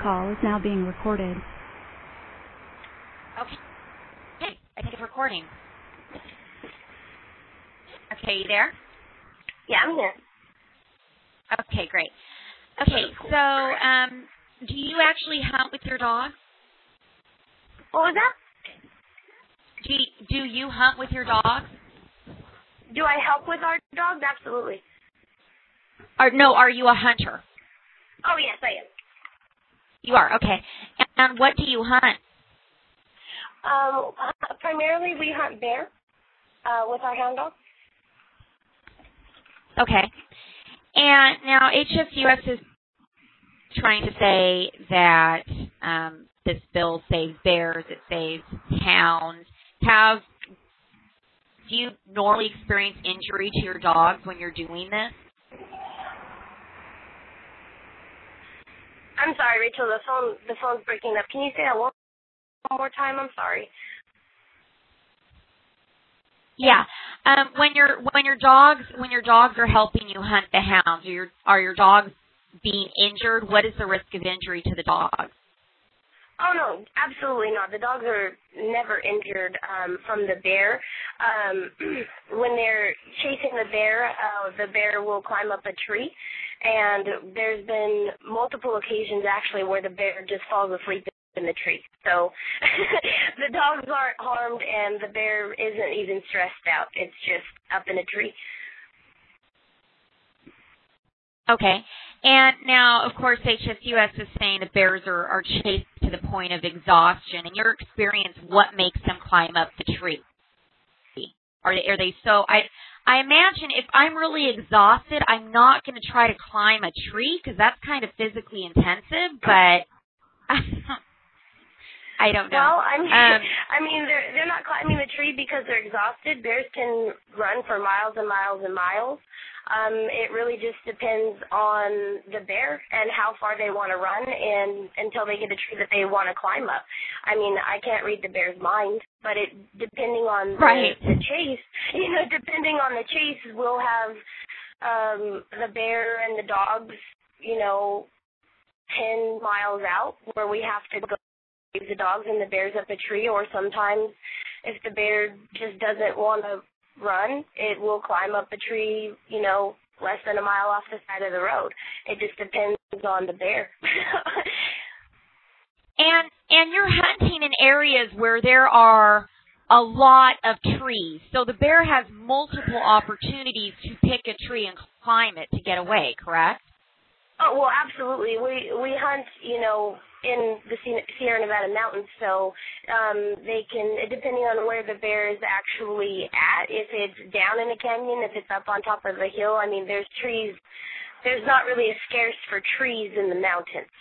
call is now being recorded. Okay. Hey, I think it's recording. Okay, you there? Yeah, I'm here. Okay, great. Okay, so do you actually hunt with your dog? What was that? Do you hunt with your dog? Do I help with our dogs? Absolutely. Are you a hunter? Oh, yes, I am. You are, okay. And what do you hunt? Primarily we hunt bear with our hound dog. Okay. And now HSUS is trying to say that this bill saves bears, it saves hounds. Do you normally experience injury to your dogs when you're doing this? I'm sorry, Rachel, the phone's breaking up. Can you say that one more time? I'm sorry. Yeah. When your dogs are helping you hunt the hounds, are your dogs being injured? What is the risk of injury to the dogs? Oh, no, absolutely not. The dogs are never injured from the bear. When they're chasing the bear will climb up a tree, and there's been multiple occasions, actually, where the bear just falls asleep in the tree. So the dogs aren't harmed, and the bear isn't even stressed out. It's just up in a tree. Okay. And now, of course, HSUS is saying that bears are chased to the point of exhaustion. In your experience, what makes them climb up the tree? Are they so? I imagine if I'm really exhausted, I'm not going to try to climb a tree because that's kind of physically intensive. But I don't know. Well, I mean, they're not climbing the tree because they're exhausted. Bears can run for miles and miles and miles. It really just depends on the bear and how far they want to run and until they get a tree that they want to climb up. I mean, I can't read the bear's mind, but depending on the chase, depending on the chase, we'll have the bear and the dogs, 10 miles out where we have to go save the dogs and the bears up a tree, or sometimes if the bear just doesn't want to run, it will climb up a tree, less than a mile off the side of the road. It just depends on the bear. And you're hunting in areas where there are a lot of trees. So the bear has multiple opportunities to pick a tree and climb it to get away, correct? Oh, well, absolutely. We hunt, in the Sierra Nevada mountains, so they can, depending on where the bear is actually at, if it's down in a canyon, if it's up on top of a hill, I mean, there's trees. There's not really a scarce for trees in the mountains.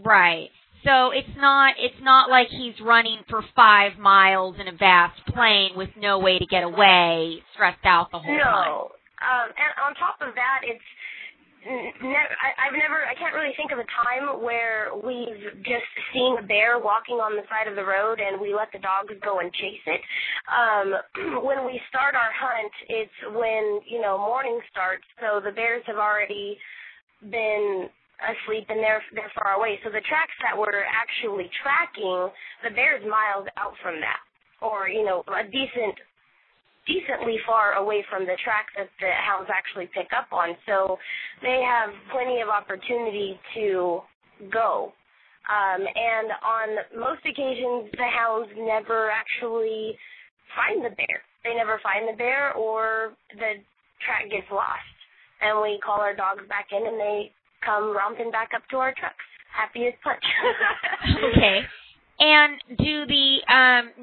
Right. So it's not like he's running for 5 miles in a vast plain with no way to get away, stressed out the whole time. No. And on top of that, I can't really think of a time where we've just seen a bear walking on the side of the road and we let the dogs go and chase it. When we start our hunt, it's when, morning starts, so the bears have already been asleep and they're far away. So the tracks that we're actually tracking, the bear's miles out from that, or, a decently far away from the track that the hounds actually pick up on. So they have plenty of opportunity to go. And on most occasions, the hounds never actually find the bear. They never find the bear, or the track gets lost. And we call our dogs back in and they come romping back up to our trucks, happy as punch. Okay. And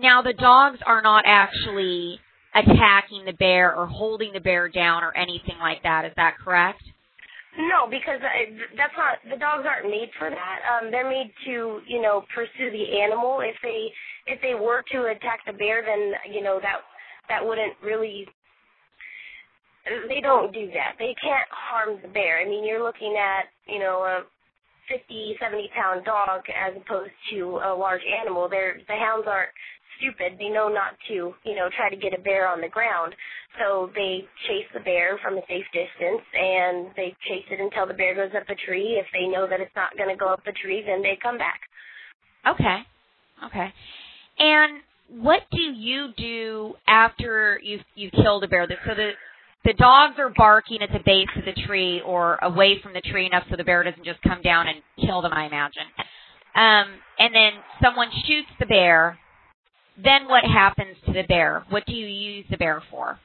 now the dogs are not actually attacking the bear or holding the bear down or anything like that. Is that correct? No, because that's not, the dogs aren't made for that. They're made to, pursue the animal. If they were to attack the bear, then, that wouldn't really, they don't do that. They can't harm the bear. I mean, you're looking at, a 50, 70-pound dog as opposed to a large animal. The hounds aren't stupid. They know not to, try to get a bear on the ground. So they chase the bear from a safe distance, and they chase it until the bear goes up a tree. If they know that it's not going to go up a tree, then they come back. Okay. And what do you do after you've killed a bear? So the dogs are barking at the base of the tree or away from the tree enough so the bear doesn't just come down and kill them, I imagine. And then someone shoots the bear. Then what happens to the bear? What do you use the bear for?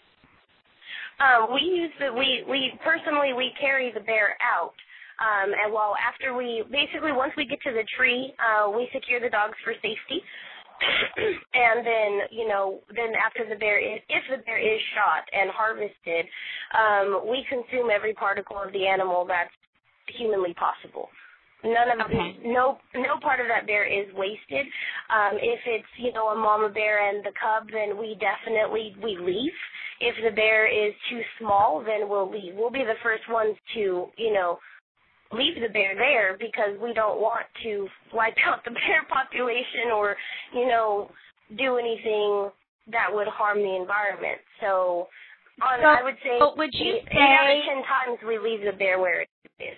We personally carry the bear out. And once we get to the tree, we secure the dogs for safety. And then after if the bear is shot and harvested, we consume every particle of the animal that's humanly possible. No part of that bear is wasted. If it's, a mama bear and the cub, then we leave. If the bear is too small, then we'll leave. We'll be the first ones to, leave the bear there because we don't want to wipe out the bear population or, do anything that would harm the environment. So I would say 8 out of 10 times we leave the bear where it is.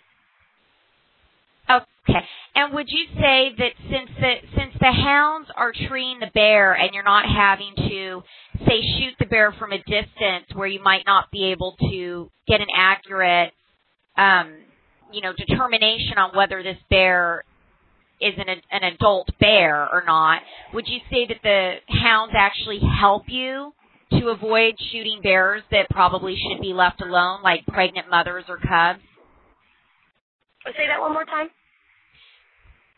Okay. And would you say that since the hounds are treeing the bear and you're not having to, say, shoot the bear from a distance where you might not be able to get an accurate, determination on whether this bear is an adult bear or not, would you say that the hounds actually help you to avoid shooting bears that probably should be left alone, like pregnant mothers or cubs? Say that one more time.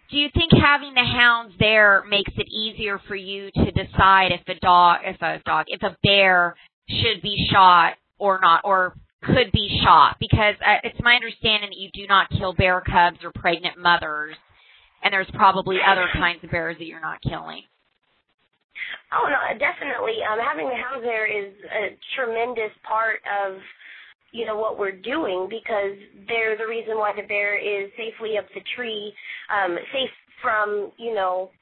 Do you think having the hounds there makes it easier for you to decide if a bear should be shot or not, or could be shot? Because it's my understanding that you do not kill bear cubs or pregnant mothers, and there's probably other kinds of bears that you're not killing. Oh, no, definitely. Having the hounds there is a tremendous part of what we're doing, because they're the reason why the bear is safely up the tree, safe from,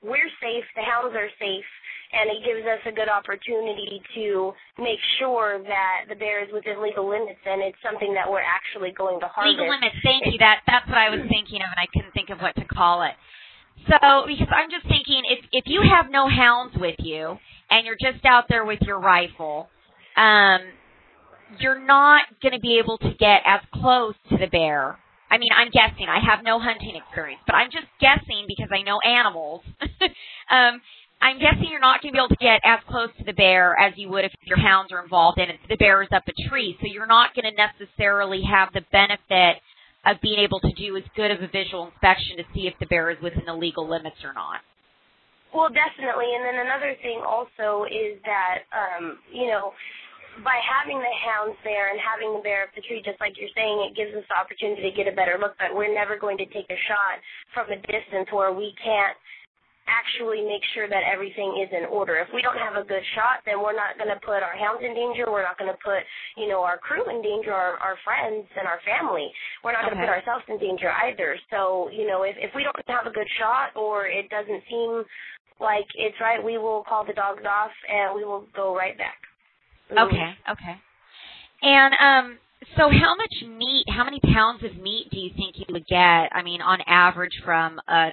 we're safe, the hounds are safe, and it gives us a good opportunity to make sure that the bear is within legal limits, and it's something that we're actually going to harvest. Legal limits, thank you. That's what I was thinking of, and I couldn't think of what to call it. So, because I'm just thinking, if you have no hounds with you, and you're just out there with your rifle, you're not going to be able to get as close to the bear. I mean, I'm guessing. I have no hunting experience, but I'm just guessing because I know animals. I'm guessing you're not going to be able to get as close to the bear as you would if your hounds are involved and the bear is up a tree. So you're not going to necessarily have the benefit of being able to do as good of a visual inspection to see if the bear is within the legal limits or not. Well, definitely. And then another thing also is that, by having the hounds there and having the bear up the tree, just like you're saying, it gives us the opportunity to get a better look, but we're never going to take a shot from a distance where we can't actually make sure that everything is in order. If we don't have a good shot, then we're not going to put our hounds in danger. We're not going to put, our crew in danger, our friends and our family. We're not going to put ourselves in danger either. So, if we don't have a good shot or it doesn't seem like it's right, we will call the dogs off and we will go right back. Okay. And so how many pounds of meat do you think you would get, on average from a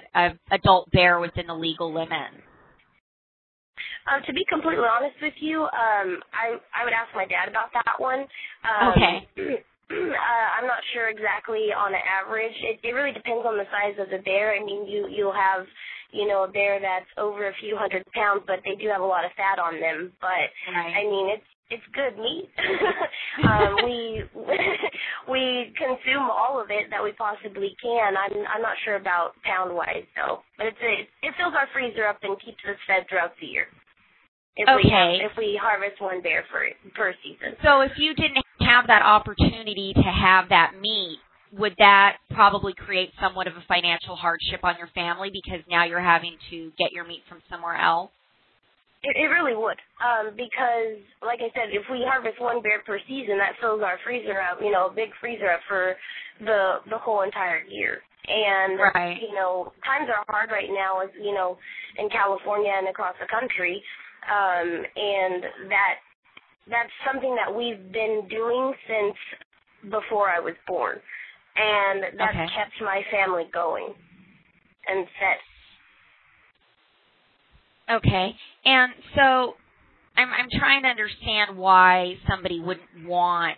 adult bear within the legal limit? To be completely honest with you, I would ask my dad about that one. Okay. I'm not sure exactly on an average. It really depends on the size of the bear. I mean, you'll have, a bear that's over a few hundred pounds, but they do have a lot of fat on them. But, right. I mean, it's good meat. We consume all of it that we possibly can. I'm not sure about pound-wise, though. But it fills our freezer up and keeps us fed throughout the year. If we harvest one bear per season. So if you didn't have that opportunity to have that meat, would that probably create somewhat of a financial hardship on your family because now you're having to get your meat from somewhere else? It really would, because, like I said, if we harvest one bear per season, that fills our freezer up, a big freezer up for the whole entire year. And, Right. times are hard right now, as, in California and across the country. And that's something that we've been doing since before I was born. And that's kept my family going and set. Okay. And so I'm trying to understand why somebody wouldn't want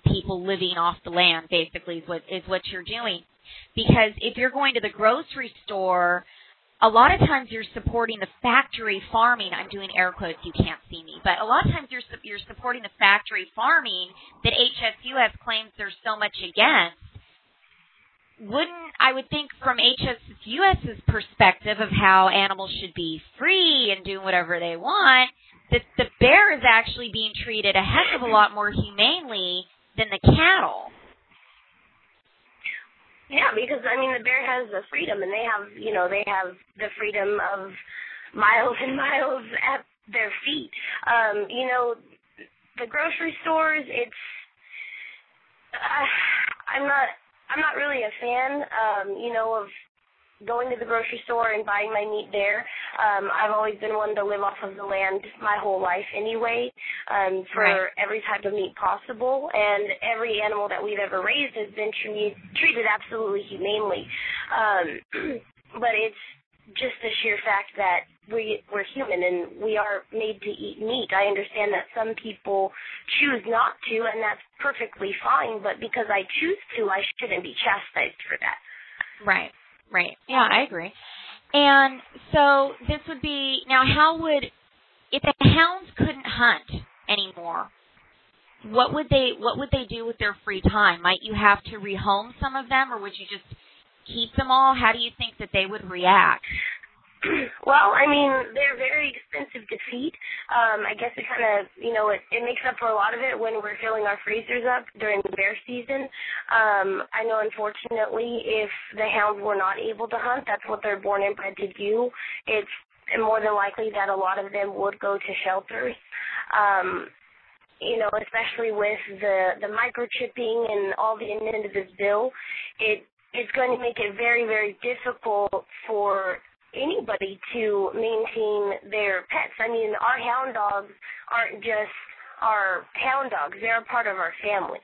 people living off the land, basically, is what you're doing. Because if you're going to the grocery store, a lot of times you're supporting the factory farming. I'm doing air quotes, you can't see me. But a lot of times you're supporting the factory farming that HSUS claims there's so much against. I would think from HSUS's perspective of how animals should be free and doing whatever they want, that the bear is actually being treated a heck of a lot more humanely than the cattle. Yeah, because, the bear has the freedom, and they have the freedom of miles and miles at their feet. The grocery stores, I'm not really a fan, of going to the grocery store and buying my meat there. I've always been one to live off of the land my whole life anyway, for every type of meat possible. And every animal that we've ever raised has been treated absolutely humanely. But it's just the sheer fact that we're human and we are made to eat meat. I understand that some people choose not to, and that's perfectly fine, but because I choose to, I shouldn't be chastised for that. Right. Yeah, I agree. And so this would be, now if the hounds couldn't hunt anymore, what would they do with their free time? Might you have to rehome some of them, or would you just keep them all? How do you think that they would react? Well, they're very expensive to feed. I guess it kind of, it makes up for a lot of it when we're filling our freezers up during the bear season. I know, unfortunately, if the hounds were not able to hunt, that's what they're born and bred to do. It's more than likely that a lot of them would go to shelters. Especially with the microchipping and all the into this bill, it's going to make it very, very difficult for anybody to maintain their pets. Our hound dogs aren't just our hound dogs. They're a part of our family.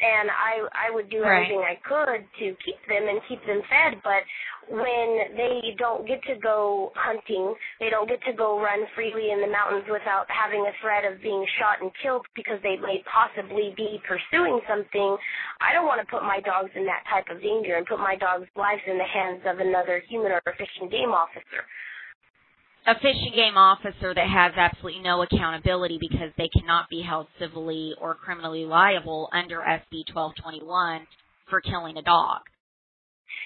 And I would do everything I could to keep them and keep them fed, but when they don't get to go hunting, they don't get to go run freely in the mountains without having a threat of being shot and killed because they may possibly be pursuing something, I don't want to put my dogs in that type of danger and put my dogs' lives in the hands of another human or a fish and game officer. A fish and game officer that has absolutely no accountability because they cannot be held civilly or criminally liable under SB 1221 for killing a dog.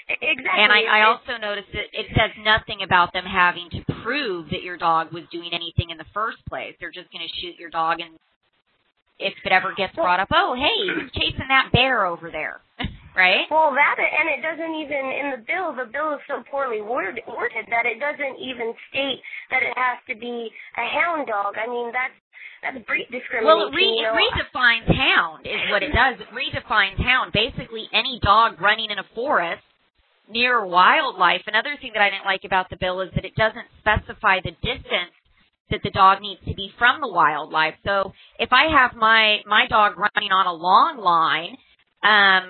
Exactly. And I also noticed that it says nothing about them having to prove that your dog was doing anything in the first place. They're just going to shoot your dog, and if it ever gets brought up, oh, hey, he's chasing that bear over there. Right? Well, and it doesn't even, in the bill is so poorly worded that it doesn't even state that it has to be a hound dog. That's breed discrimination. Well, it redefines hound is what it does. It redefines hound. Basically, any dog running in a forest near wildlife. Another thing that I didn't like about the bill is that it doesn't specify the distance that the dog needs to be from the wildlife. So if I have my dog running on a long line,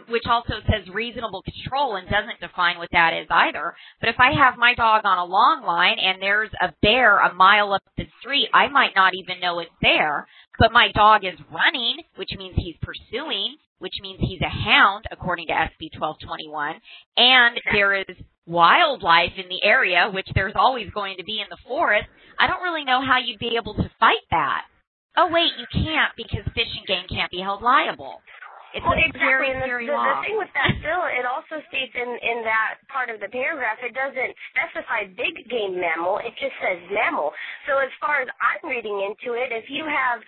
which also says reasonable control and doesn't define what that is either. But if I have my dog on a long line and there's a bear a mile up the street, I might not even know it's there. But my dog is running, which means he's pursuing, which means he's a hound, according to SB 1221. And there is wildlife in the area, which there's always going to be in the forest. I don't really know how you'd be able to fight that. Oh, wait, you can't because Fish and Game can't be held liable. It's exactly. Very the thing with that bill, it also states in that part of the paragraph, it doesn't specify big game mammal. It just says mammal. So as far as I'm reading into it, if you have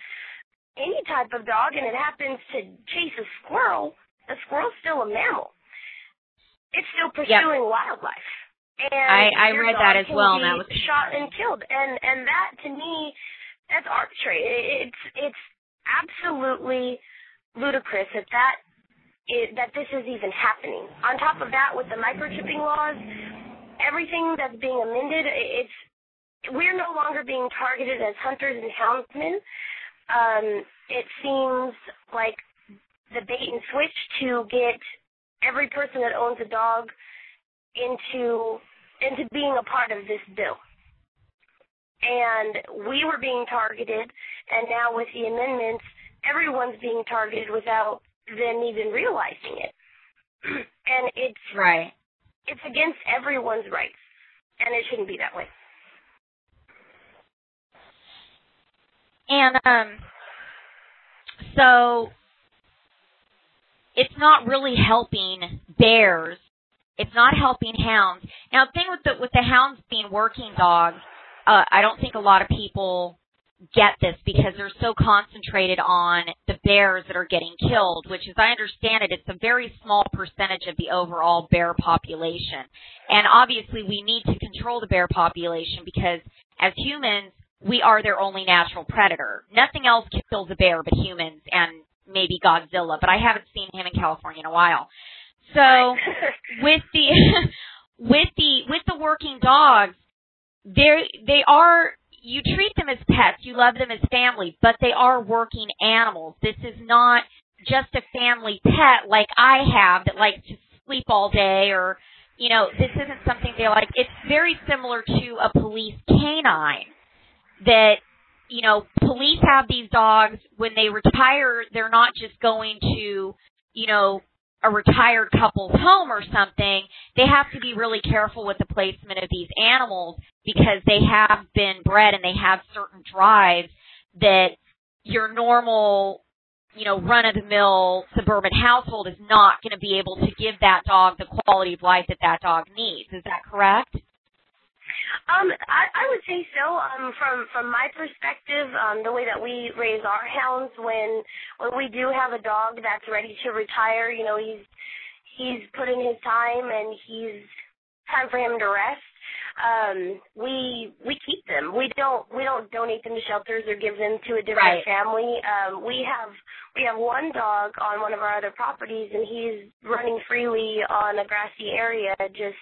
any type of dog and it happens to chase a squirrel's still a mammal. It's still pursuing wildlife. And I read that as well. That was shot and killed. And that, to me, that's arbitrary. It's absolutely ludicrous that that this is even happening. On top of that, with the microchipping laws, everything that's being amended, we're no longer being targeted as hunters and houndsmen. It seems like the bait and switch to get every person that owns a dog into being a part of this bill. And we were being targeted, and now with the amendments, everyone's being targeted without them even realizing it. And it's right. It's against everyone's rights, and it shouldn't be that way. And so it's not really helping bears. It's not helping hounds. Now, the thing with the hounds being working dogs, I don't think a lot of people get this because they're so concentrated on the bears that are getting killed, which, as I understand it, it's a very small percentage of the overall bear population. And obviously we need to control the bear population because as humans, we are their only natural predator. Nothing else kills a bear but humans and maybe Godzilla, but I haven't seen him in California in a while. So with the working dogs, they are, you treat them as pets, you love them as family, but they are working animals. This is not just a family pet like I have that likes to sleep all day, or, you know, this isn't something they like. It's very similar to a police canine that, you know, police have these dogs. When they retire, they're not just going to, you know, a retired couple's home or something. They have to be really careful with the placement of these animals because they have been bred and they have certain drives that your normal, you know, run-of-the-mill suburban household is not going to be able to give that dog the quality of life that that dog needs. Is that correct? I would say so. From my perspective, the way that we raise our hounds, when we do have a dog that's ready to retire, you know, he's put in his time and he's time for him to rest. We keep them. We don't donate them to shelters or give them to a different family. We have one dog on one of our other properties, and he's running freely on a grassy area, just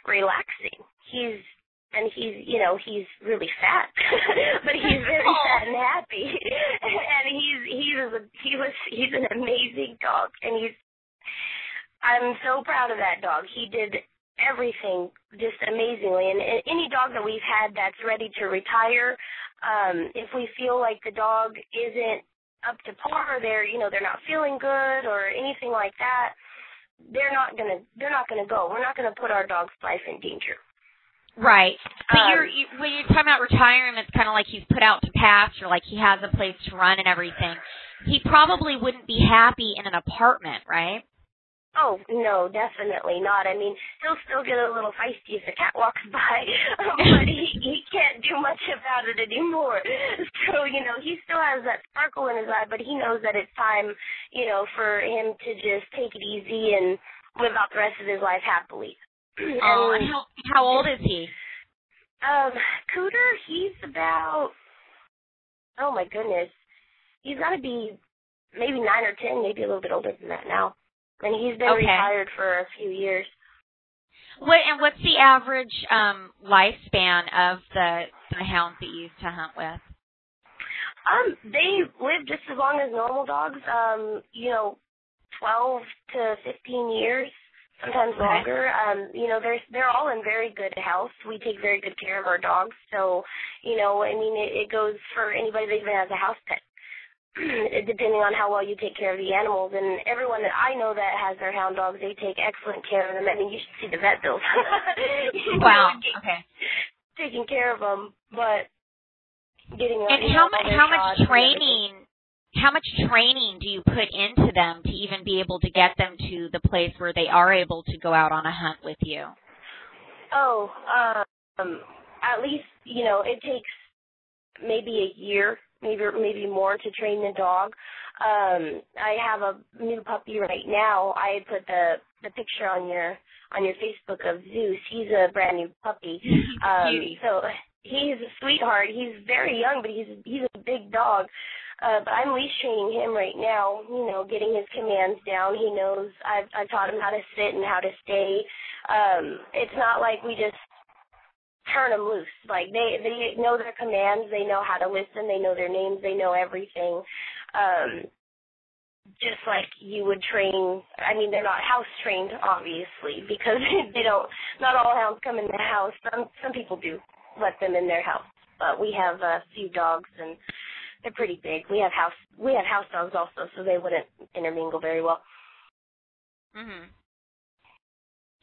relaxing. He's really fat, but he's very fat and happy. And he's an amazing dog, and I'm so proud of that dog. He did everything just amazingly. And any dog that we've had that's ready to retire, if we feel like the dog isn't up to par, they're not feeling good or anything like that, they're not gonna go. We're not gonna put our dog's life in danger. Right. But when you're talking about retiring, it's kind of like he's put out to pasture, like he has a place to run and everything. He probably wouldn't be happy in an apartment, right? Oh, no, definitely not. I mean, he'll still get a little feisty if a cat walks by, but he can't do much about it anymore. So, you know, he still has that sparkle in his eye, but he knows that it's time, you know, for him to just take it easy and live out the rest of his life happily. And how old is he? Cooter, he's about, oh my goodness, he's got to be maybe 9 or 10, maybe a little bit older than that now. And he's been retired for a few years. What's the average lifespan of the hounds that you used to hunt with? They live just as long as normal dogs, 12 to 15 years. Sometimes longer. You know, they're all in very good health. We take very good care of our dogs. So, you know, I mean, it goes for anybody that even has a house pet, depending on how well you take care of the animals. And everyone that I know that has their hound dogs, they take excellent care of them. I mean, you should see the vet bills. Wow. Okay. Taking care of them, but getting them. And how much training? How much training do you put into them to even be able to get them to the place where they are able to go out on a hunt with you? Oh, at least, you know, it takes maybe a year, maybe more to train the dog. I have a new puppy right now. I put the picture on your Facebook of Zeus. He's a brand new puppy. So he's a sweetheart. He's very young, but he's a big dog. But I'm leash training him right now, getting his commands down. He knows I've taught him how to sit and how to stay. It's not like we just turn them loose. Like they know their commands, they know how to listen, they know their names, they know everything. Just like you would train. I mean, they're not house trained, obviously, because not all hounds come in the house. Some people do let them in their house, but we have a few dogs and they're pretty big. We have house dogs also, so they wouldn't intermingle very well. Mhm.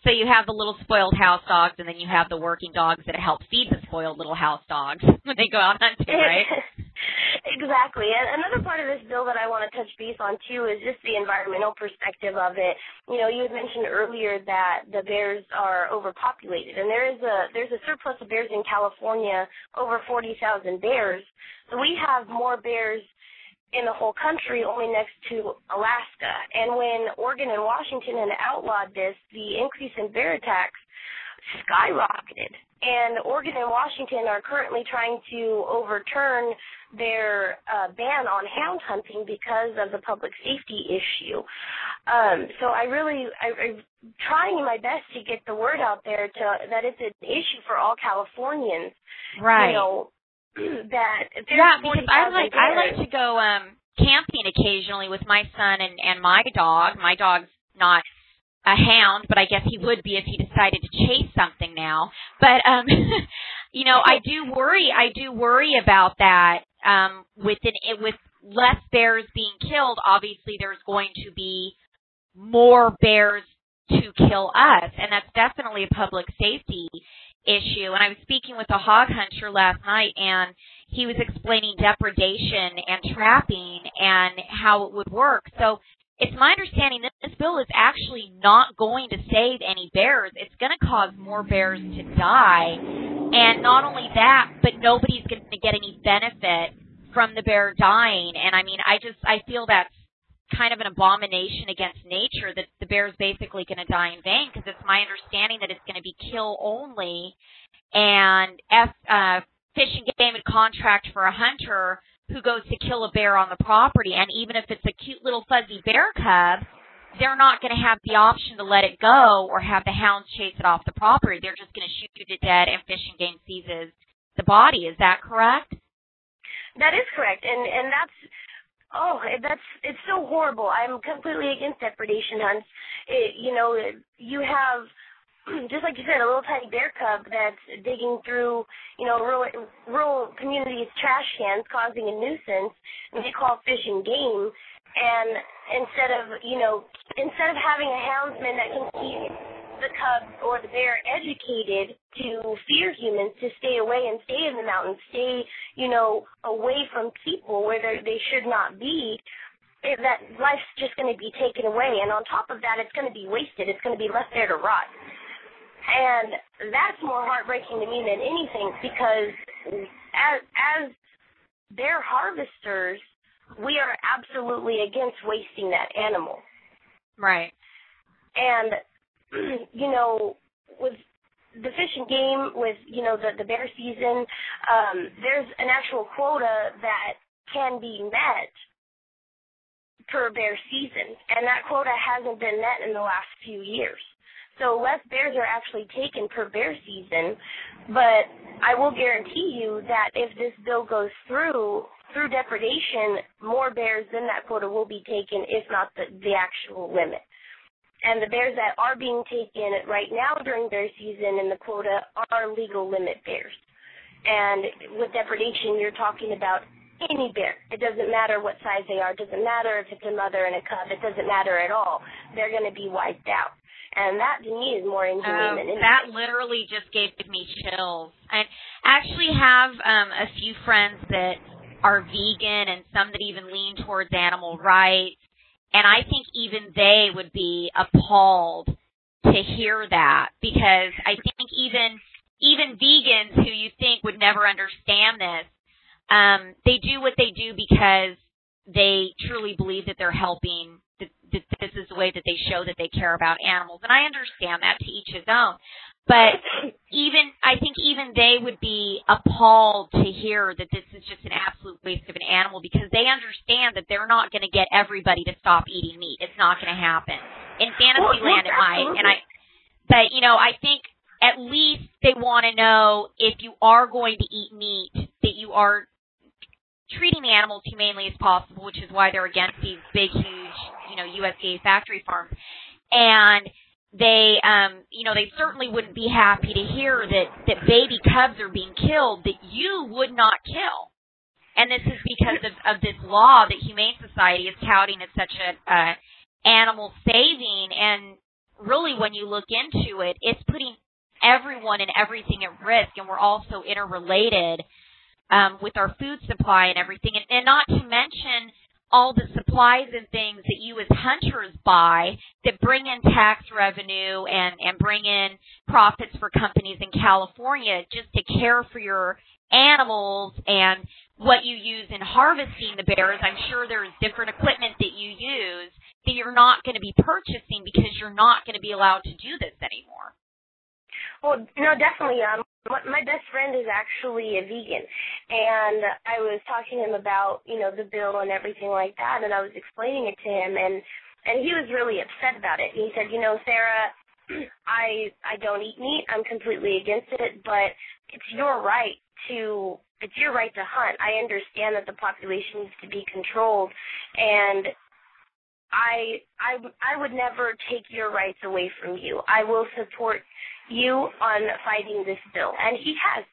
So you have the little spoiled house dogs, and then you have the working dogs that help feed the spoiled little house dogs when they go out hunting, right? Exactly. And another part of this bill that I want to touch base on, too, is just the environmental perspective of it. You had mentioned earlier that the bears are overpopulated, and there's a surplus of bears in California, over 40,000 bears. So we have more bears in the whole country, only next to Alaska. And when Oregon and Washington had outlawed this, the increase in bear attacks skyrocketed. And Oregon and Washington are currently trying to overturn their ban on hound hunting because of the public safety issue. So I'm trying my best to get the word out there that it's an issue for all Californians. Right. That because I like to go camping occasionally with my son and my dog. My dog's not a hound, but I guess he would be if he decided to chase something now. But I do worry about that. With less bears being killed, obviously there's going to be more bears to kill us, and that's definitely a public safety issue. And I was speaking with a hog hunter last night, and he was explaining depredation and trapping and how it would work. So it's my understanding that this bill is actually not going to save any bears. It's going to cause more bears to die. And not only that, but nobody's going to get any benefit from the bear dying. And I mean, I feel that's kind of an abomination against nature, that the bear's basically going to die in vain, because it's my understanding that it's going to be kill only, and Fish and Game would contract for a hunter who goes to kill a bear on the property, and even if it's a cute little fuzzy bear cub, they're not going to have the option to let it go or have the hounds chase it off the property. They're just going to shoot it dead, and Fish and Game seizes the body. Is that correct? That is correct, and it's so horrible. I'm completely against depredation hunts. You have, just like you said, a little tiny bear cub that's digging through, rural communities' trash cans, causing a nuisance, and they call Fish and Game. And instead of having a houndsman that can keep the cub or the bear educated to fear humans, to stay away and stay in the mountains, stay, away from people where they should not be, that life's just going to be taken away. And on top of that, it's going to be wasted. It's going to be left there to rot. And that's more heartbreaking to me than anything, because as bear harvesters, we are absolutely against wasting that animal. Right. And, with the Fish and Game, with, the bear season, there's an actual quota that can be met per bear season, and that quota hasn't been met in the last few years. So less bears are actually taken per bear season, but I will guarantee you that if this bill goes through depredation, more bears than that quota will be taken, if not the actual limit. And the bears that are being taken right now during bear season in the quota are legal limit bears. And with depredation, you're talking about any bear. It doesn't matter what size they are. It doesn't matter if it's a mother and a cub. It doesn't matter at all. They're going to be wiped out. And that, to me, is more inhumane than anything. That literally just gave me chills. I actually have a few friends that are vegan and some that even lean towards animal rights. And I think even they would be appalled to hear that, because I think even vegans who you think would never understand this, they do what they do because they truly believe that they're helping, that this is the way that they show that they care about animals. And I understand that, to each his own. But I think even they would be appalled to hear that this is just an absolute waste of an animal, because they understand that they're not going to get everybody to stop eating meat. It's not going to happen. In Fantasyland, it might. But I think at least they want to know, if you are going to eat meat, that you are treating the animals humanely as possible, which is why they're against these big, huge, USDA factory farms. And they, they certainly wouldn't be happy to hear that baby cubs are being killed that you would not kill. And this is because of this law that Humane Society is touting as such a animal saving. And really, when you look into it, it's putting everyone and everything at risk. And we're also interrelated with our food supply and everything. And not to mention all the supplies and things that you as hunters buy that bring in tax revenue and bring in profits for companies in California just to care for your animals, and what you use in harvesting the bears. I'm sure there's different equipment that you use that you're not going to be purchasing because you're not going to be allowed to do this anymore. Well, no, definitely. My best friend is actually a vegan, and I was talking to him about, the bill and everything like that, and I was explaining it to him, and he was really upset about it. He said, Sarah, I don't eat meat. I'm completely against it, but it's your right to hunt. I understand that the population needs to be controlled, and I would never take your rights away from you. I will support you on fighting this bill. And he has.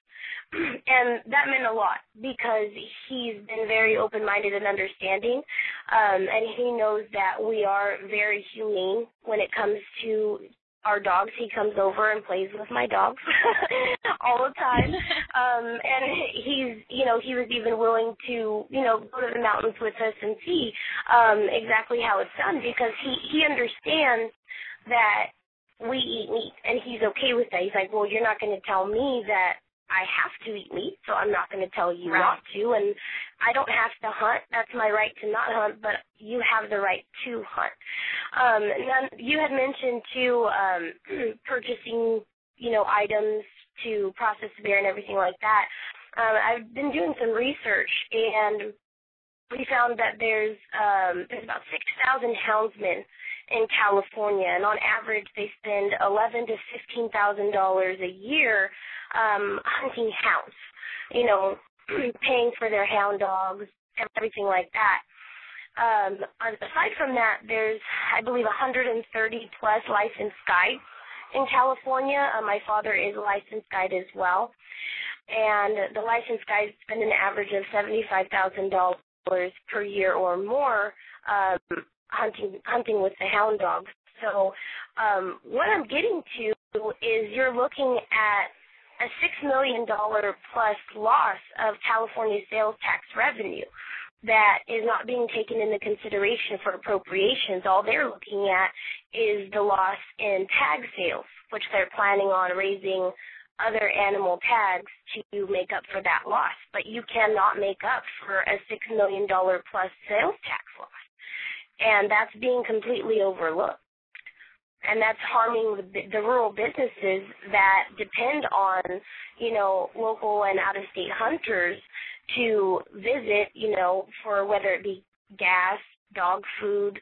And that meant a lot, because he's been very open-minded and understanding, and he knows that we are very humane when it comes to our dogs. He comes over and plays with my dogs all the time. And he was even willing to, go to the mountains with us and see exactly how it's done, because he understands that we eat meat, and he's okay with that. He's like, well, you're not going to tell me that I have to eat meat, so I'm not going to tell you not to, and I don't have to hunt. That's my right to not hunt, but you have the right to hunt. And you had mentioned, too, purchasing, items to process the bear and everything like that. I've been doing some research, and we found that there's about 6,000 houndsmen in California, and on average they spend $11,000 to $15,000 a year hunting hounds, paying for their hound dogs and everything like that. Aside from that, there's, I believe, 130 plus licensed guides in California. My father is a licensed guide as well, and the licensed guides spend an average of $75,000 per year or more hunting with the hound dogs. So what I'm getting to is you're looking at a $6 million plus loss of California sales tax revenue that is not being taken into consideration for appropriations. All they're looking at is the loss in tag sales, which they're planning on raising other animal tags to make up for that loss. But you cannot make up for a $6 million plus sales tax loss. And that's being completely overlooked. And that's harming the rural businesses that depend on, local and out-of-state hunters to visit, for whether it be gas, dog food,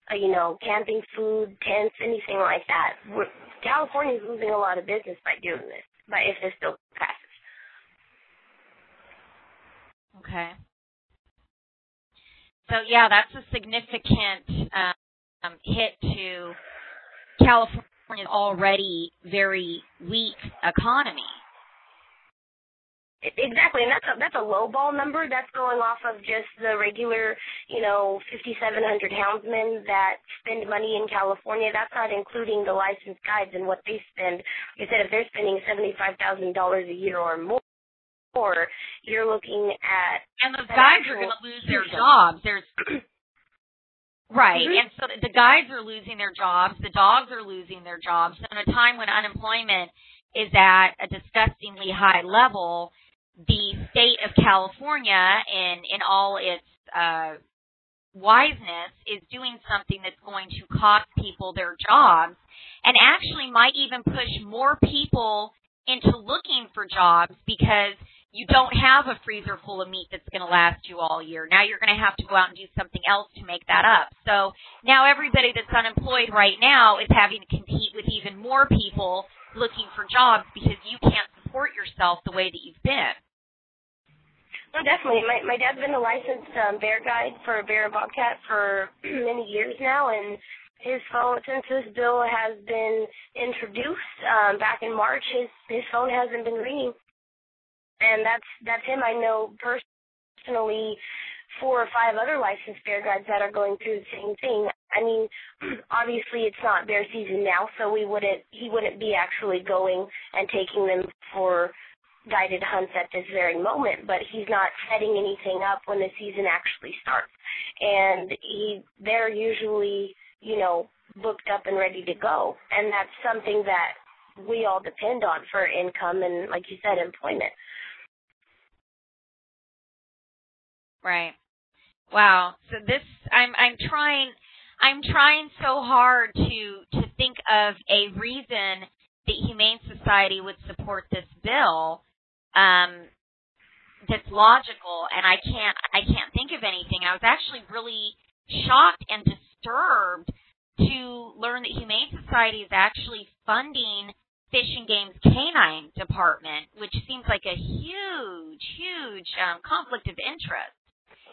camping food, tents, anything like that. California is losing a lot of business by doing this, if this bill passes. Okay. So, yeah, that's a significant hit to California's already very weak economy. Exactly, and that's a low-ball number. That's going off of just the regular, 5,700 houndsmen that spend money in California. That's not including the licensed guides and what they spend. Like I said, if they're spending $75,000 a year or more, you're looking at... And the guides are going to lose their jobs. Right, and so the guides are losing their jobs, the dogs are losing their jobs. So in a time when unemployment is at a disgustingly high level, the state of California, in all its wiseness, is doing something that's going to cost people their jobs. and actually might even push more people into looking for jobs because you don't have a freezer full of meat that's going to last you all year. Now you're going to have to go out and do something else to make that up. So now everybody that's unemployed right now is having to compete with even more people looking for jobs because you can't support yourself the way that you've been. No, definitely. My dad's been a licensed bear guide for bear and bobcat for many years now, and his phone, since this bill has been introduced back in March, his phone hasn't been ringing. And that's him. I know personally 4 or 5 other licensed bear guides that are going through the same thing. I mean, obviously it's not bear season now, so he wouldn't be actually going and taking them for guided hunts at this very moment, but he's not setting anything up when the season actually starts. And they're usually, booked up and ready to go. And that's something that we all depend on for income and, like you said, employment. Right. Wow. So I'm trying so hard to think of a reason that Humane Society would support this bill that's logical, and I can't think of anything. I was actually really shocked and disturbed to learn that Humane Society is actually funding Fish and Game's canine department, which seems like a huge conflict of interest.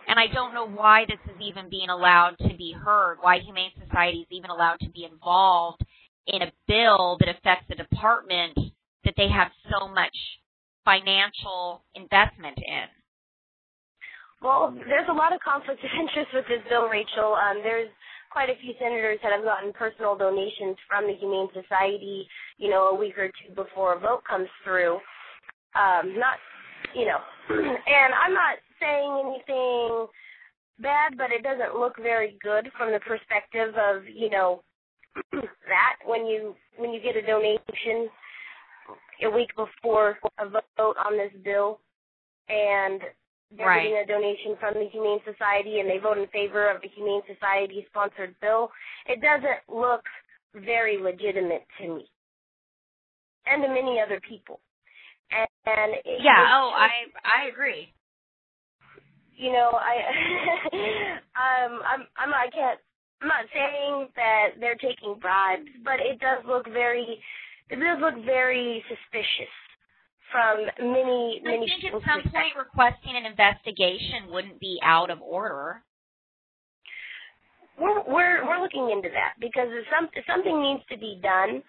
And I don't know why this is even being allowed to be heard, why Humane Society is even allowed to be involved in a bill that affects a department that they have so much financial investment in. Well, there's a lot of conflict of interest with this bill, Rachel. There's quite a few senators that have gotten personal donations from the Humane Society, a week or two before a vote comes through. And I'm not saying anything bad, but it doesn't look very good from the perspective of, that when you get a donation a week before a vote on this bill and they're getting a donation from the Humane Society and they vote in favor of the Humane Society-sponsored bill, it doesn't look very legitimate to me and to many other people. And I agree. I'm not saying that they're taking bribes, but it does look very suspicious from many people's perspectives. I think at some point requesting an investigation wouldn't be out of order. We're looking into that because something needs to be done.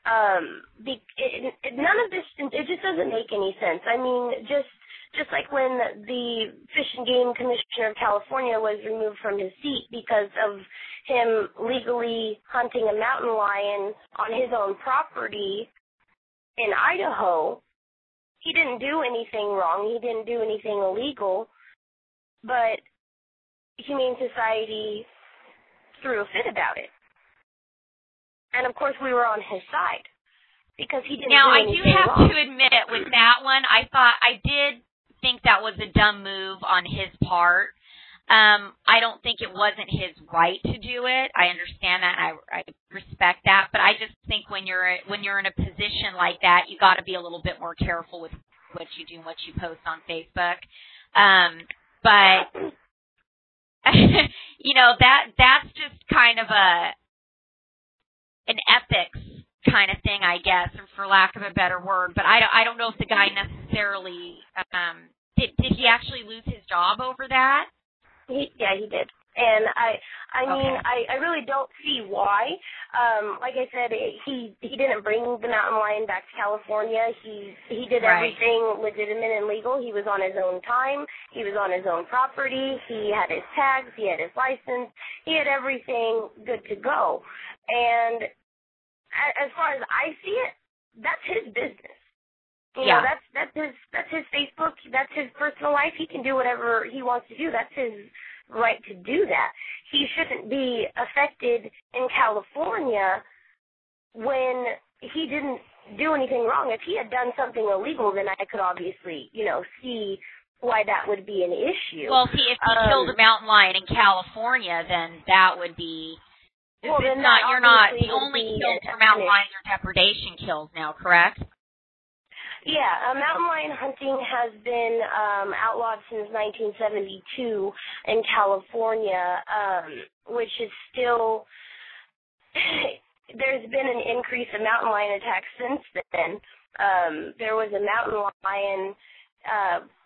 None of this, it just doesn't make any sense. I mean, just like when the Fish and Game Commissioner of California was removed from his seat because of him legally hunting a mountain lion on his own property in Idaho, he didn't do anything wrong. He didn't do anything illegal, but Humane Society threw a fit about it. And, of course, we were on his side because he didn't do anything wrong. Now, I do have to admit with that one, I did think that was a dumb move on his part. I don't think it wasn't his right to do it. I understand that. I respect that. But I just think when you're in a position like that, you got to be a little bit more careful with what you do and what you post on Facebook. But that's just kind of an ethics kind of thing, I guess, or for lack of a better word. But I don't know if the guy necessarily did he actually lose his job over that? Yeah, he did. And I mean, okay. I really don't see why. Like I said, he didn't bring the mountain lion back to California. He did everything legitimate and legal. He was on his own time. He was on his own property. He had his tags. He had his license. He had everything good to go. And as far as I see it, that's his business. You know, that's his Facebook. That's his personal life. He can do whatever he wants to do. That's his right to do that. He shouldn't be affected in California when he didn't do anything wrong. If he had done something illegal, then I could obviously, see why that would be an issue. Well, see, if he killed a mountain lion in California, then that would be Well, then You're not the obviously would only be kills a for mountain finish. lions are depredation kills now, correct? Yeah, mountain lion hunting has been outlawed since 1972 in California, which is still, there's been an increase in mountain lion attacks since then. There was a mountain lion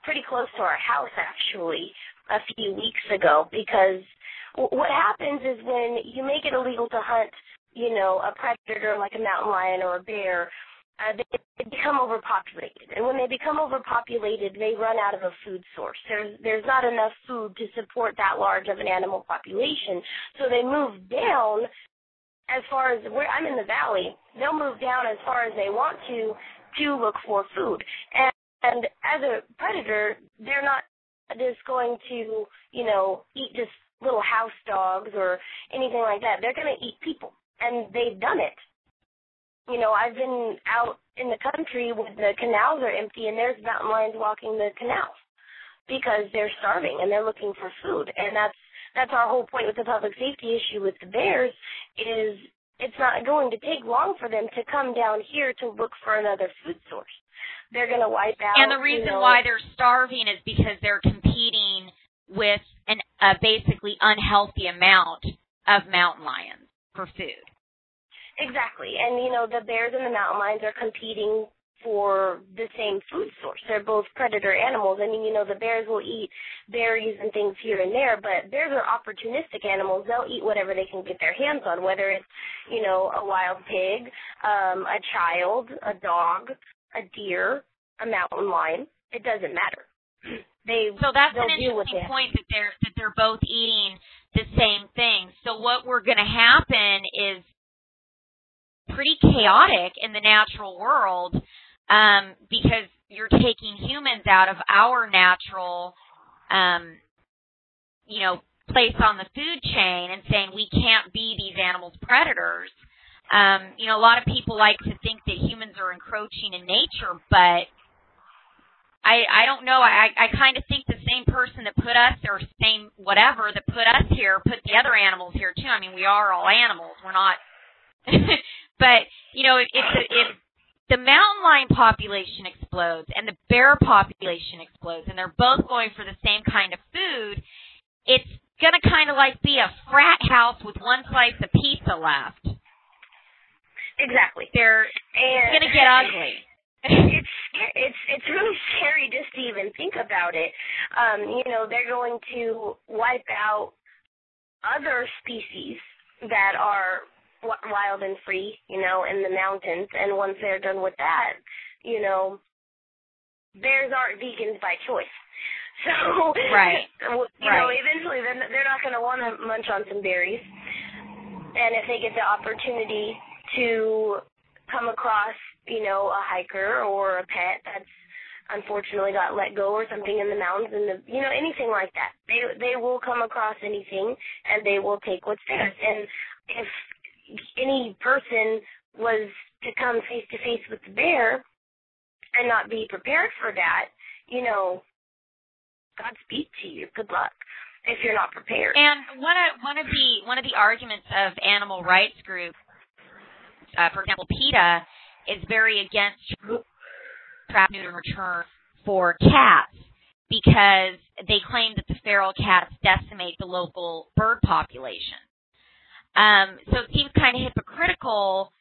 pretty close to our house, actually, a few weeks ago, because what happens is when you make it illegal to hunt, a predator like a mountain lion or a bear, they become overpopulated. And when they become overpopulated, they run out of a food source. There's not enough food to support that large of an animal population. So they move down as far as where I'm in the valley. They'll move down as far as they want to look for food. And as a predator, they're not just going to, eat just little house dogs or anything like that. They're going to eat people. And they've done it. I've been out in the country when the canals are empty and there's mountain lions walking the canals because they're starving and they're looking for food. And that's our whole point with the public safety issue with the bears is it's not going to take long for them to come down here to look for another food source. They're going to wipe out. And the reason why they're starving is because they're competing with a basically unhealthy amount of mountain lions for food. Exactly. And, the bears and the mountain lions are competing for the same food source. They're both predator animals. I mean, the bears will eat berries and things here and there, but bears are opportunistic animals. They'll eat whatever they can get their hands on, whether it's, a wild pig, a child, a dog, a deer, a mountain lion. It doesn't matter. So that's an interesting point that they're both eating the same thing. So what we're going to happen is pretty chaotic in the natural world because you're taking humans out of our natural, place on the food chain and saying we can't be these animals' predators. A lot of people like to think that humans are encroaching in nature, but I don't know. I kind of think the same person that put us, or same whatever that put us here, put the other animals here too. I mean, we are all animals. We're not. But, if the mountain lion population explodes and the bear population explodes and they're both going for the same kind of food, it's going to kind of like be a frat house with one slice of pizza left. Exactly. It's going to get ugly. It's really scary just to even think about it. They're going to wipe out other species that are wild and free, in the mountains. And once they're done with that, bears aren't vegans by choice. So, right. Eventually they're not going to want to munch on some berries. And if they get the opportunity to come across, a hiker or a pet that's unfortunately got let go or something in the mountains and anything like that, they will come across anything and they will take what's theirs. And if any person was to come face to face with the bear and not be prepared for that, Godspeed to you. Good luck if you're not prepared. And one of the arguments of animal rights groups, for example, PETA, is very against trap, neuter, and return for cats because they claim that the feral cats decimate the local bird population. So it seems kind of hypocritical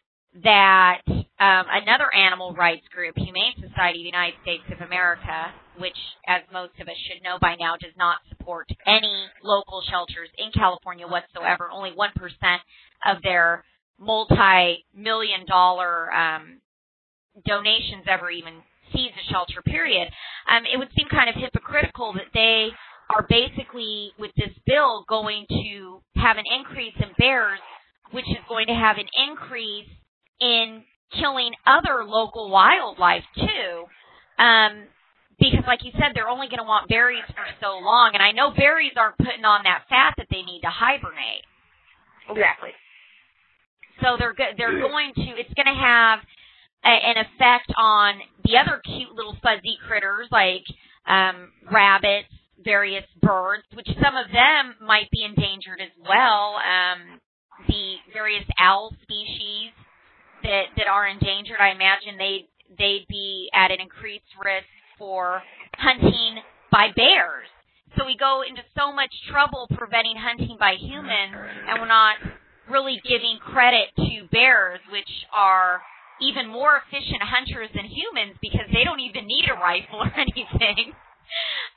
that another animal rights group, Humane Society of the United States of America, which, as most of us should know by now, does not support any local shelters in California whatsoever. Only 1% of their multi-million-dollar donations ever even sees a shelter, period. It would seem kind of hypocritical that they are basically, with this bill, going to have an increase in bears, which is going to have an increase in killing other local wildlife, too. Because, like you said, they're only going to want berries for so long. And I know berries aren't putting on that fat that they need to hibernate. Exactly. So they're going to, it's going to have an effect on the other cute little fuzzy critters like rabbits, various birds, which some of them might be endangered as well. the various owl species that are endangered, I imagine they'd be at an increased risk for hunting by bears. So we go into so much trouble preventing hunting by humans, and we're not really giving credit to bears, which are even more efficient hunters than humans because they don't even need a rifle or anything.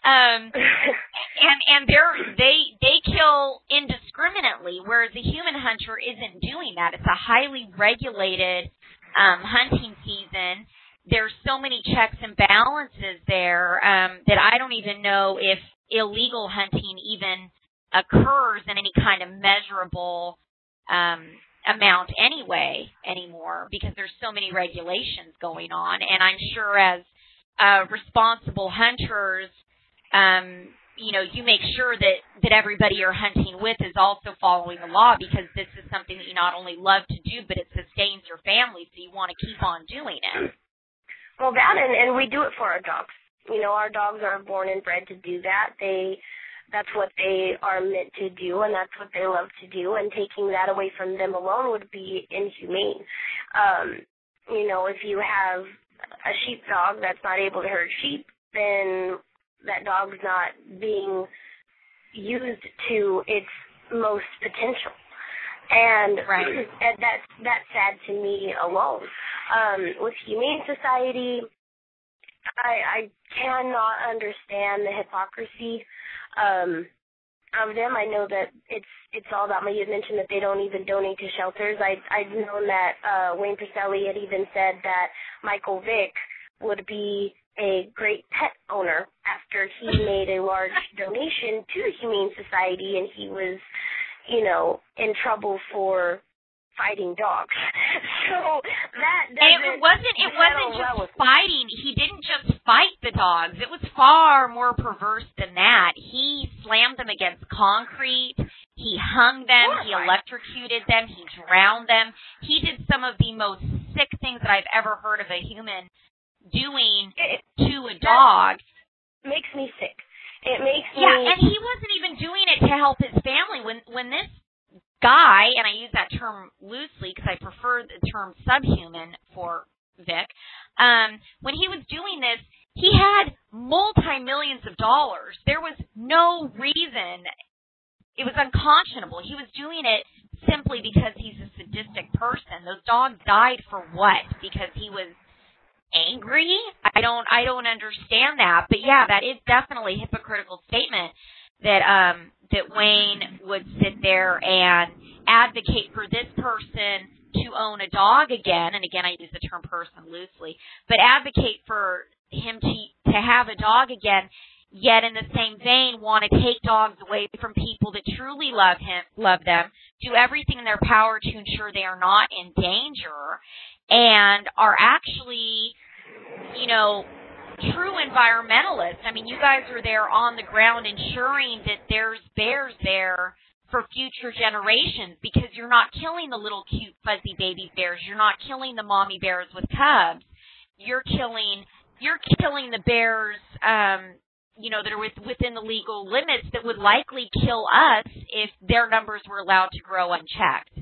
And they kill indiscriminately, whereas the human hunter isn't doing that. It's a highly regulated hunting season. There's so many checks and balances there that I don't even know if illegal hunting even occurs in any kind of measurable amount anymore, because there's so many regulations going on. And I'm sure as responsible hunters, you make sure that everybody you're hunting with is also following the law, because this is something that you not only love to do, but it sustains your family, so you want to keep on doing it. Well, that, and we do it for our dogs. Our dogs are born and bred to do that. That's what they are meant to do, and that's what they love to do, and taking that away from them alone would be inhumane. If you have a sheepdog that's not able to herd sheep, then that dog's not being used to its most potential. And, right. And that's sad to me alone. With Humane Society, I cannot understand the hypocrisy of them. I know that it's all about money. You mentioned that they don't even donate to shelters. I'd known that Wayne Purcell had even said that Michael Vick would be a great pet owner after he made a large donation to the Humane Society, and he was, in trouble for fighting dogs. So that it wasn't just fighting. He didn't just fight the dogs. It was far more perverse than that. He slammed them against concrete. He hung them. He electrocuted them. He drowned them. He did some of the most sick things that I've ever heard of a human doing to a dog. Makes me sick. It makes me... Yeah, and he wasn't even doing it to help his family. When this guy, and I use that term loosely because I prefer the term subhuman for Vic, when he was doing this, he had multi-millions of dollars. There was no reason. It was unconscionable. He was doing it simply because he's a sadistic person. Those dogs died for what? Because he was angry? I don't understand that. But yeah, that is definitely a hypocritical statement that Wayne would sit there and advocate for this person to own a dog again, and again I use the term person loosely, but advocate for him to have a dog again, yet in the same vein want to take dogs away from people that truly love them, do everything in their power to ensure they are not in danger, and are actually, true environmentalists. I mean, you guys are there on the ground ensuring that there's bears there for future generations, because you're not killing the little cute fuzzy baby bears. You're not killing the mommy bears with cubs. You're killing the bears, that are within the legal limits that would likely kill us if their numbers were allowed to grow unchecked.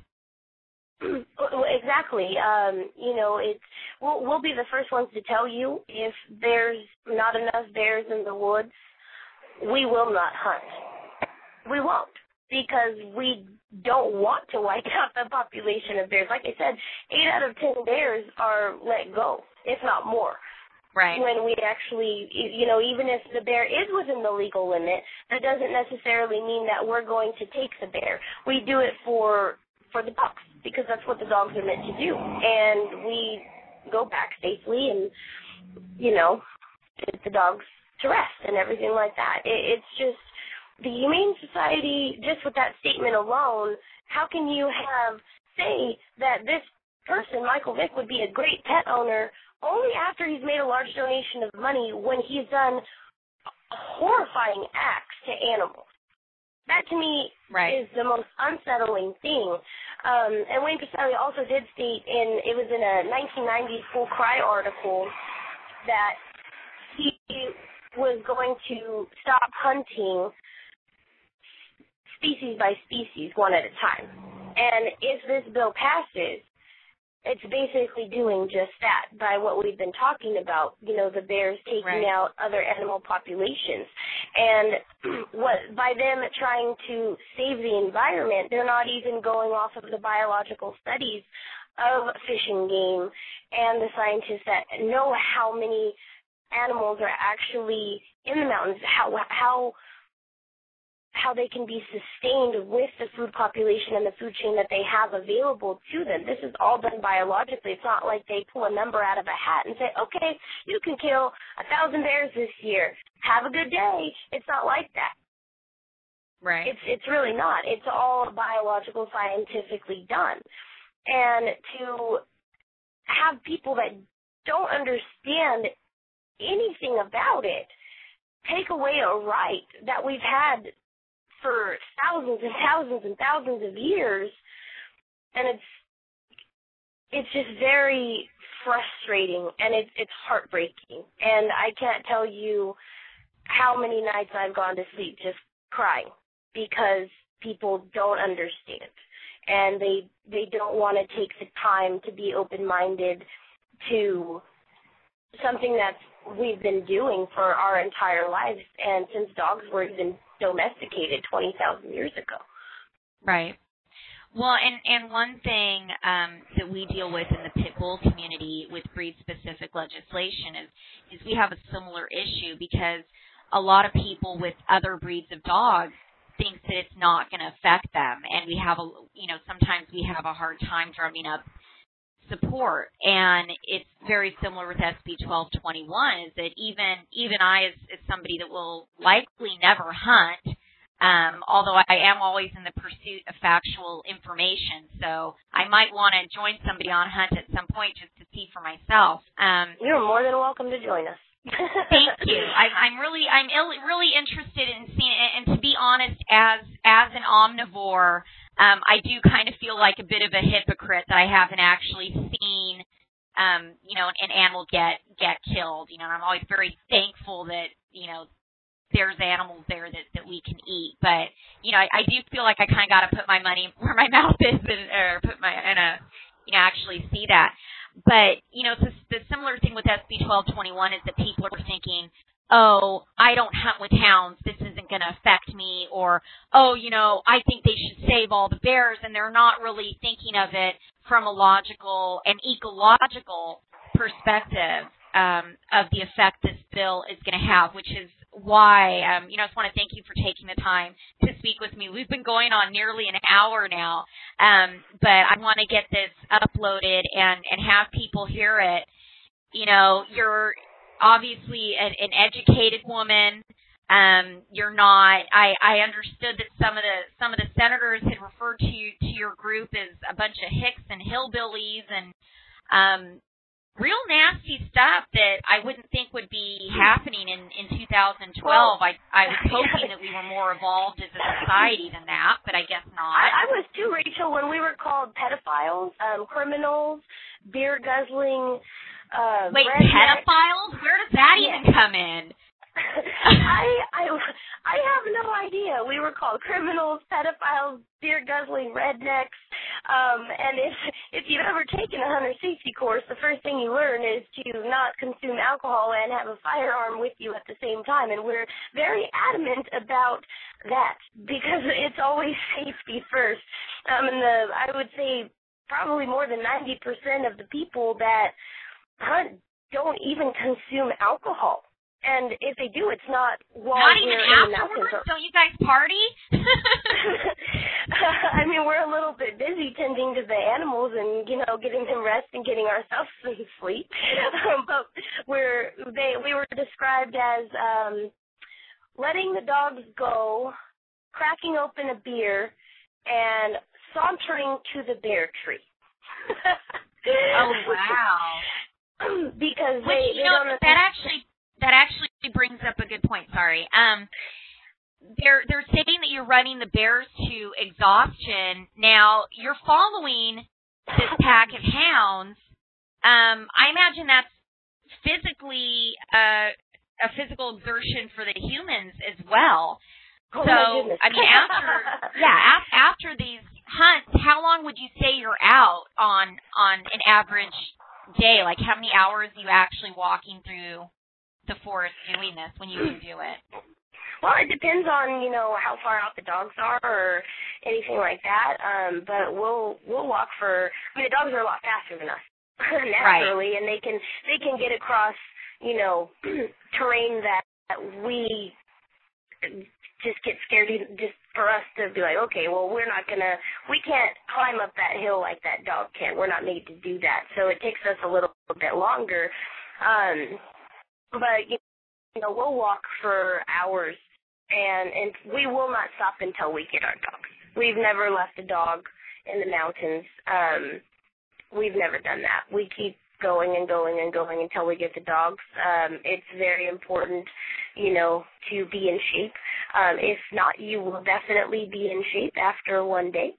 Exactly. We'll be the first ones to tell you if there's not enough bears in the woods, we will not hunt. We won't, because we don't want to wipe out the population of bears. Like I said, 8 out of 10 bears are let go, if not more. Right. When we actually, even if the bear is within the legal limit, that doesn't necessarily mean that we're going to take the bear. We do it for the dogs, because that's what the dogs are meant to do. And we go back safely and, get the dogs to rest and everything like that. It's just the Humane Society, just with that statement alone, how can you say that this person, Michael Vick, would be a great pet owner only after he's made a large donation of money when he's done horrifying acts to animals? That, to me, is the most unsettling thing. And Wayne Purcell also did state it was in a 1990 Full Cry article that he was going to stop hunting species by species, one at a time. And if this bill passes, it's basically doing just that by what we've been talking about, the bears taking out other animal populations. And by them trying to save the environment, they're not even going off of the biological studies of fish and game and the scientists that know how many animals are actually in the mountains, how they can be sustained with the food population and the food chain that they have available to them. This is all done biologically. It's not like they pull a number out of a hat and say, okay, you can kill 1,000 bears this year. Have a good day. It's not like that. Right. It's really not. It's all biological, scientifically done. And to have people that don't understand anything about it take away a right that we've had for thousands and thousands and thousands of years, and it's just very frustrating, and it's heartbreaking. And I can't tell you how many nights I've gone to sleep just crying because people don't understand, and they don't want to take the time to be open-minded to something that we've been doing for our entire lives, and since dogs were even domesticated 20,000 years ago. Right. Well, and one thing that we deal with in the pit bull community with breed-specific legislation is we have a similar issue because a lot of people with other breeds of dogs think that it's not going to affect them, and we have sometimes we have a hard time drumming up support, and it's very similar with SB 1221, is that even I, as somebody that will likely never hunt, although I am always in the pursuit of factual information, so I might want to join somebody on hunt at some point just to see for myself. You're more than welcome to join us. Thank you. I'm really interested in seeing, and to be honest, as an omnivore, I do kind of feel like a bit of a hypocrite that I haven't actually seen, an animal get killed. And I'm always very thankful that, there's animals there that we can eat. But, I do feel like I kind of got to put my money where my mouth is actually see that. But, the similar thing with SB 1221 is that people are thinking, oh, I don't hunt with hounds, this isn't going to affect me, or, oh, I think they should save all the bears, and they're not really thinking of it from a logical and ecological perspective of the effect this bill is going to have, which is why, I just want to thank you for taking the time to speak with me. We've been going on nearly an hour now, but I want to get this uploaded and have people hear it. You're obviously an educated woman. You're not. I understood that some of the senators had referred to your group as a bunch of hicks and hillbillies and real nasty stuff that I wouldn't think would be happening in 2012. Well, I was hoping that we were more evolved as a society than that, but I guess not. I was too, Rachel, when we were called pedophiles, criminals, beer guzzling. Wait, pedophiles? Where does that even come in? I have no idea. We were called criminals, pedophiles, beer guzzling rednecks. And if you've ever taken a hunter safety course, the first thing you learn is to not consume alcohol and have a firearm with you at the same time. And we're very adamant about that because it's always safety first. I would say probably more than 90% of the people that hunt don't even consume alcohol. And if they do, it's not while we're in the mountains. Don't you guys party? I mean, we're a little bit busy tending to the animals and, getting them rest and getting ourselves some sleep. But we were described as letting the dogs go, cracking open a beer, and sauntering to the bear tree. Oh, wow. Because they don't know. That actually brings up a good point. Sorry. They're saying that you're running the bears to exhaustion. Now, you're following this pack of hounds. I imagine that's physically a physical exertion for the humans as well. Oh, so, I mean, after these hunts, how long would you say you're out on an average day? Like, how many hours are you actually walking through the forest doing this when you can do it? Well, it depends on, how far out the dogs are or anything like that. But we'll walk for, the dogs are a lot faster than us naturally, right. And they can get across, terrain that we just get scared just for us to be like, okay, well, we can't climb up that hill like that dog can. We're not made to do that. So it takes us a little bit longer. But, we'll walk for hours, and we will not stop until we get our dogs. We've never left a dog in the mountains. We've never done that. We keep going and going and going until we get the dogs. It's very important, to be in shape. If not, you will definitely be in shape after one day.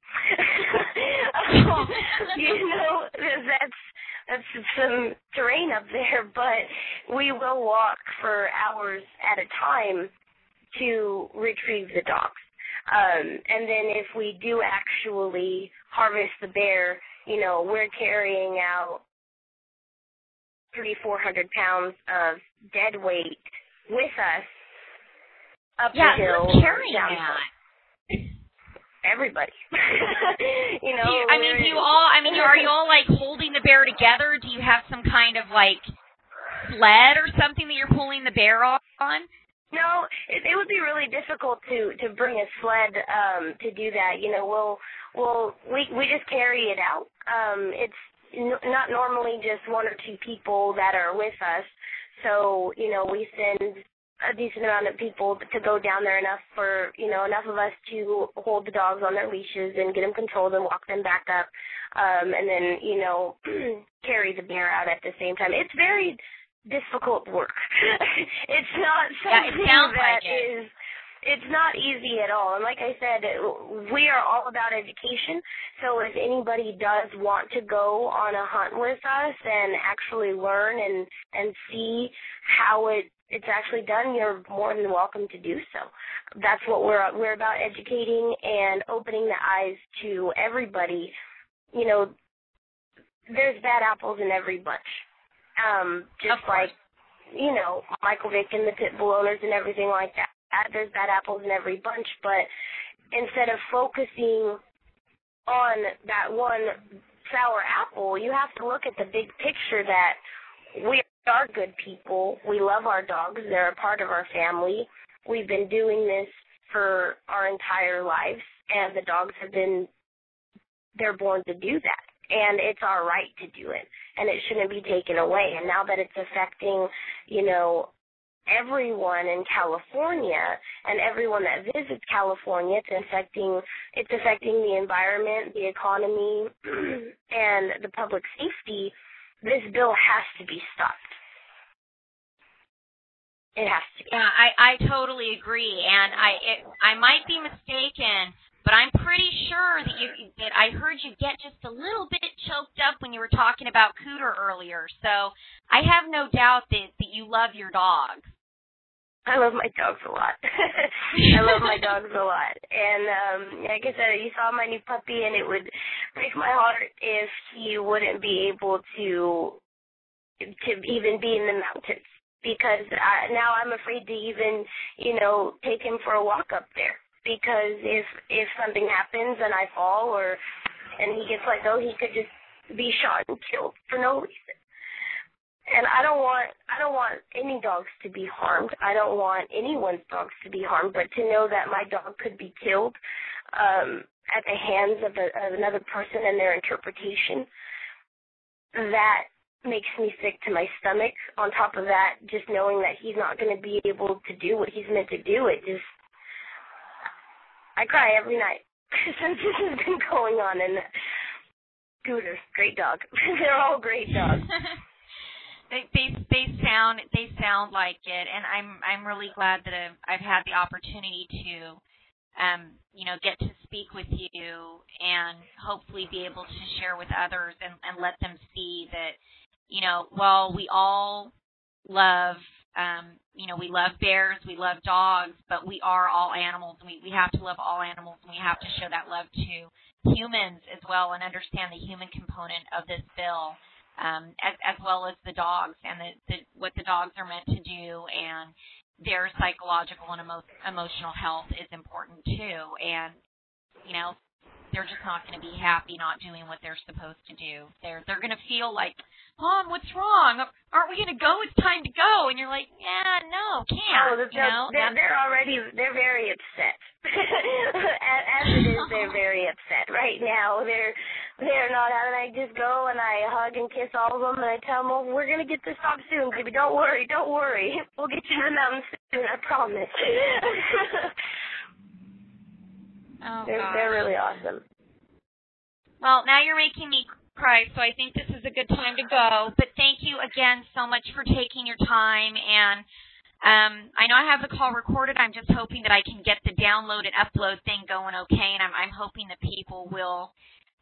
That's some terrain up there, but we will walk for hours at a time to retrieve the dogs. And then if we do actually harvest the bear, we're carrying out 300-400 pounds of dead weight with us up the hill. Who's carrying that? Everybody. Do you all, are you all like holding the bear together? Do you have some kind of like sled or something that you're pulling the bear on? No, it would be really difficult to bring a sled to do that. We just carry it out. It's not normally just one or two people that are with us. So, we send a decent amount of people to go down there, enough of us to hold the dogs on their leashes and get them controlled and walk them back up, and then, carry the bear out at the same time. It's very difficult work. It's not something it's not easy at all. And like I said, we are all about education. So if anybody does want to go on a hunt with us and actually learn and see how it's actually done, you're more than welcome to do so. That's what we're about, educating and opening the eyes to everybody. There's bad apples in every bunch. Just like, Michael Vick and the pit bull owners and everything like that. There's bad apples in every bunch, but instead of focusing on that one sour apple, you have to look at the big picture that we are good people. We love our dogs. They're a part of our family. We've been doing this for our entire lives, and the dogs they're born to do that. And it's our right to do it, and it shouldn't be taken away. And now that it's affecting, everyone in California and everyone that visits California, it's affecting the environment, the economy, and the public safety, this bill has to be stopped. It has to be. Yeah, I totally agree, and I might be mistaken, but I'm pretty sure that I heard you get just a little bit choked up when you were talking about Cooter earlier. So I have no doubt that you love your dog. I love my dogs a lot. I love my dogs a lot. And like I said, you saw my new puppy, and it would break my heart if he wouldn't be able to even be in the mountains, because now I'm afraid to even, take him for a walk up there. Because if something happens and I fall and he gets let go, he could just be shot and killed for no reason. And I don't want any dogs to be harmed. I don't want anyone's dogs to be harmed. But to know that my dog could be killed at the hands of another person and their interpretation, that makes me sick to my stomach. On top of that, just knowing that he's not going to be able to do what he's meant to do, I cry every night since this has been going on. And Cooter, great dog. They're all great dogs. They sound like it, and I'm really glad that I've had the opportunity to get to speak with you and hopefully be able to share with others and let them see that while we all love We love bears, we love dogs, but we are all animals, and we have to love all animals, and we have to show that love to humans as well and understand the human component of this bill, as well as the dogs and what the dogs are meant to do, and their psychological and emotional health is important too. And, they're just not going to be happy not doing what they're supposed to do. They're going to feel like, Mom, what's wrong? Aren't we going to go? It's time to go. And you're like, yeah, no, can't. They're very upset. As it is, they're very upset right now. They're not out, and I just go and I hug and kiss all of them, and I tell them, oh, we're going to get this dog soon, baby. Don't worry. We'll get you to the mountains soon, I promise. They're really awesome. Well, now you're making me cry, so I think this is a good time to go. But thank you again so much for taking your time. And I know I have the call recorded. I'm just hoping that I can get the download and upload thing going okay. And I'm hoping that people will,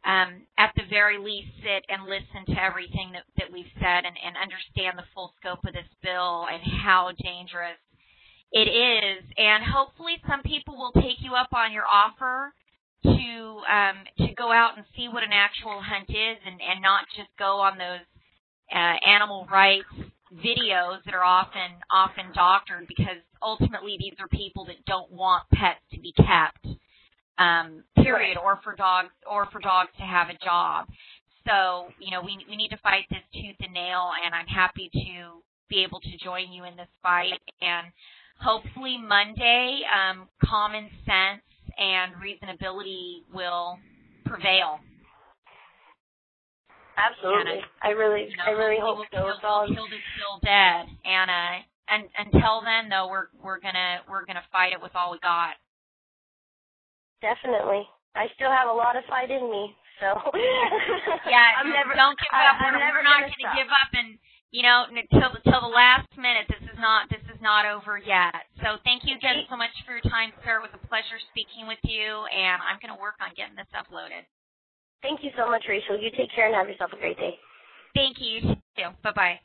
at the very least, sit and listen to everything that we've said and understand the full scope of this bill and how dangerous it is. And hopefully some people will take you up on your offer to go out and see what an actual hunt is and not just go on those animal rights videos that are often doctored, because ultimately these are people that don't want pets to be kept, period, or for dogs to have a job. So, we need to fight this tooth and nail, and I'm happy to be able to join you in this fight. And hopefully Monday, common sense and reasonability will prevail. Absolutely. I really hope so. Killed is still dead. And until then, though, we're gonna fight it with all we got. Definitely. I still have a lot of fight in me. So yeah, don't give up. We're not going to give up, and till the last minute. This is not over yet. So thank you again so much for your time, sir. It was a pleasure speaking with you, and I'm going to work on getting this uploaded. Thank you so much, Rachel. You take care and have yourself a great day. Thank you. You too. Bye-bye.